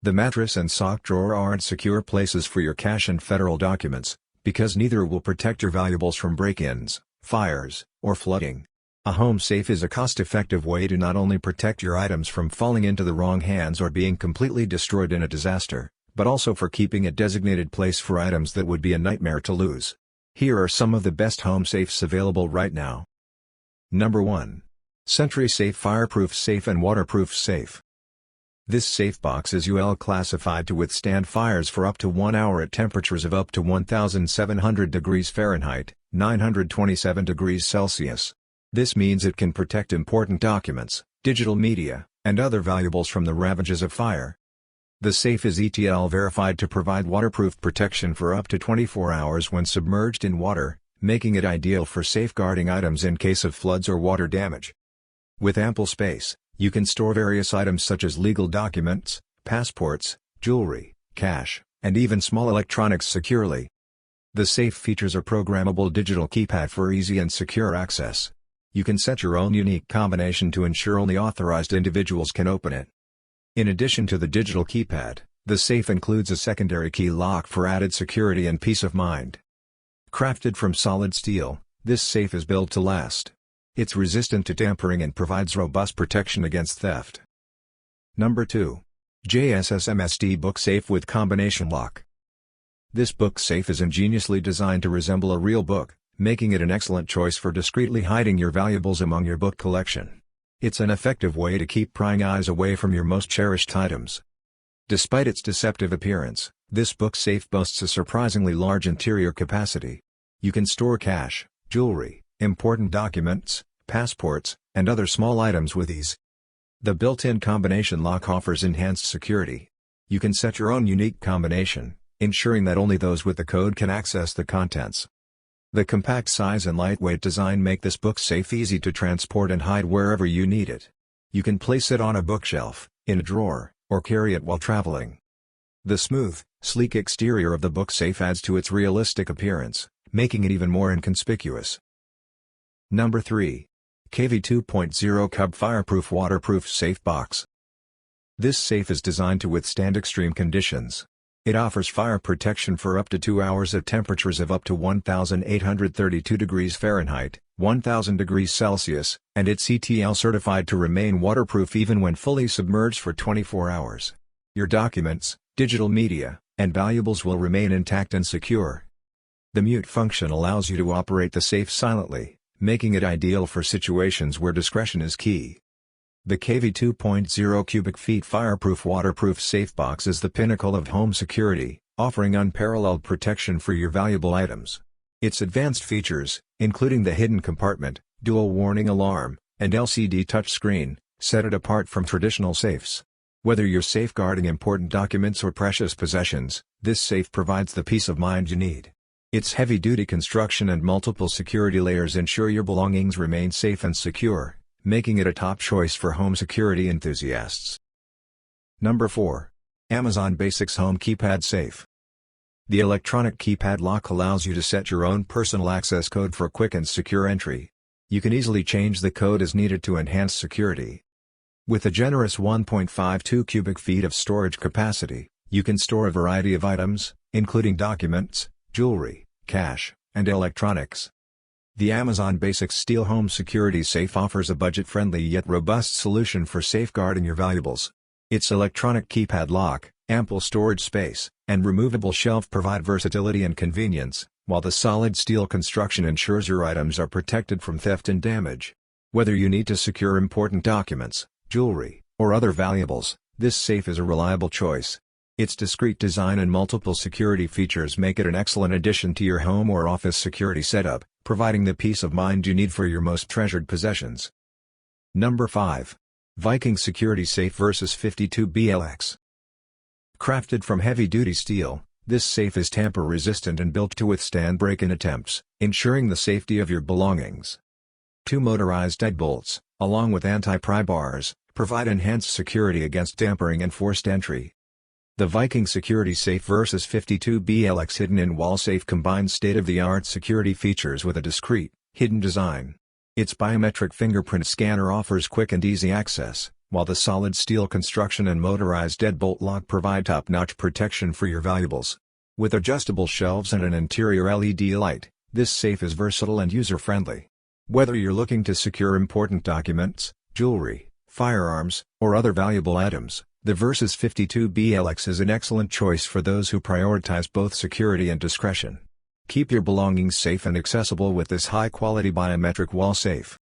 The mattress and sock drawer aren't secure places for your cash and federal documents, because neither will protect your valuables from break-ins, fires, or flooding. A home safe is a cost-effective way to not only protect your items from falling into the wrong hands or being completely destroyed in a disaster, but also for keeping a designated place for items that would be a nightmare to lose. Here are some of the best home safes available right now. Number 1. Sentry Safe Fireproof Safe and Waterproof Safe. This safe box is UL classified to withstand fires for up to 1 hour at temperatures of up to 1700 degrees Fahrenheit, 927 degrees Celsius. This means it can protect important documents, digital media, and other valuables from the ravages of fire. The safe is ETL verified to provide waterproof protection for up to 24 hours when submerged in water, making it ideal for safeguarding items in case of floods or water damage. With ample space, you can store various items such as legal documents, passports, jewelry, cash, and even small electronics securely. The safe features a programmable digital keypad for easy and secure access. You can set your own unique combination to ensure only authorized individuals can open it. In addition to the digital keypad, the safe includes a secondary key lock for added security and peace of mind. Crafted from solid steel, this safe is built to last. It's resistant to tampering and provides robust protection against theft. Number 2. JSSMSD Book Safe with Combination Lock. This book safe is ingeniously designed to resemble a real book, making it an excellent choice for discreetly hiding your valuables among your book collection. It's an effective way to keep prying eyes away from your most cherished items. Despite its deceptive appearance, this book safe boasts a surprisingly large interior capacity. You can store cash, jewelry, important documents, passports, and other small items with ease. The built-in combination lock offers enhanced security. You can set your own unique combination, ensuring that only those with the code can access the contents. The compact size and lightweight design make this book safe easy to transport and hide wherever you need it. You can place it on a bookshelf, in a drawer, or carry it while traveling. The smooth, sleek exterior of the book safe adds to its realistic appearance, making it even more inconspicuous. Number 3. KV 2.0 Cub Fireproof Waterproof Safe Box. This safe is designed to withstand extreme conditions. It offers fire protection for up to 2 hours at temperatures of up to 1832 degrees Fahrenheit, 1000 degrees Celsius, and it's ETL certified to remain waterproof even when fully submerged for 24 hours. Your documents, digital media, and valuables will remain intact and secure. The mute function allows you to operate the safe silently, making it ideal for situations where discretion is key. The KV 2.0 cubic feet fireproof waterproof safe box is the pinnacle of home security, offering unparalleled protection for your valuable items. Its advanced features, including the hidden compartment, dual warning alarm, and LCD touchscreen, set it apart from traditional safes. Whether you're safeguarding important documents or precious possessions, this safe provides the peace of mind you need. Its heavy-duty construction and multiple security layers ensure your belongings remain safe and secure, making it a top choice for home security enthusiasts. Number 4. Amazon Basics Home Keypad Safe. The electronic keypad lock allows you to set your own personal access code for quick and secure entry. You can easily change the code as needed to enhance security. With a generous 1.52 cubic feet of storage capacity, you can store a variety of items, including documents, jewelry, cash, and electronics. The Amazon Basics Steel Home Security Safe offers a budget-friendly yet robust solution for safeguarding your valuables. Its electronic keypad lock, ample storage space, and removable shelf provide versatility and convenience, while the solid steel construction ensures your items are protected from theft and damage. Whether you need to secure important documents, jewelry, or other valuables, this safe is a reliable choice. Its discreet design and multiple security features make it an excellent addition to your home or office security setup, providing the peace of mind you need for your most treasured possessions. Number 5. Viking Security Safe vs 52BLX. Crafted from heavy-duty steel, this safe is tamper-resistant and built to withstand break-in attempts, ensuring the safety of your belongings. 2 motorized deadbolts, along with anti-pry bars, provide enhanced security against tampering and forced entry. The Viking Security Safe vs 52BLX hidden-in-wall safe combines state-of-the-art security features with a discreet, hidden design. Its biometric fingerprint scanner offers quick and easy access, while the solid steel construction and motorized deadbolt lock provide top-notch protection for your valuables. With adjustable shelves and an interior LED light, this safe is versatile and user-friendly. Whether you're looking to secure important documents, jewelry, firearms, or other valuable items, the Versus 52BLX is an excellent choice for those who prioritize both security and discretion. Keep your belongings safe and accessible with this high-quality biometric wall safe.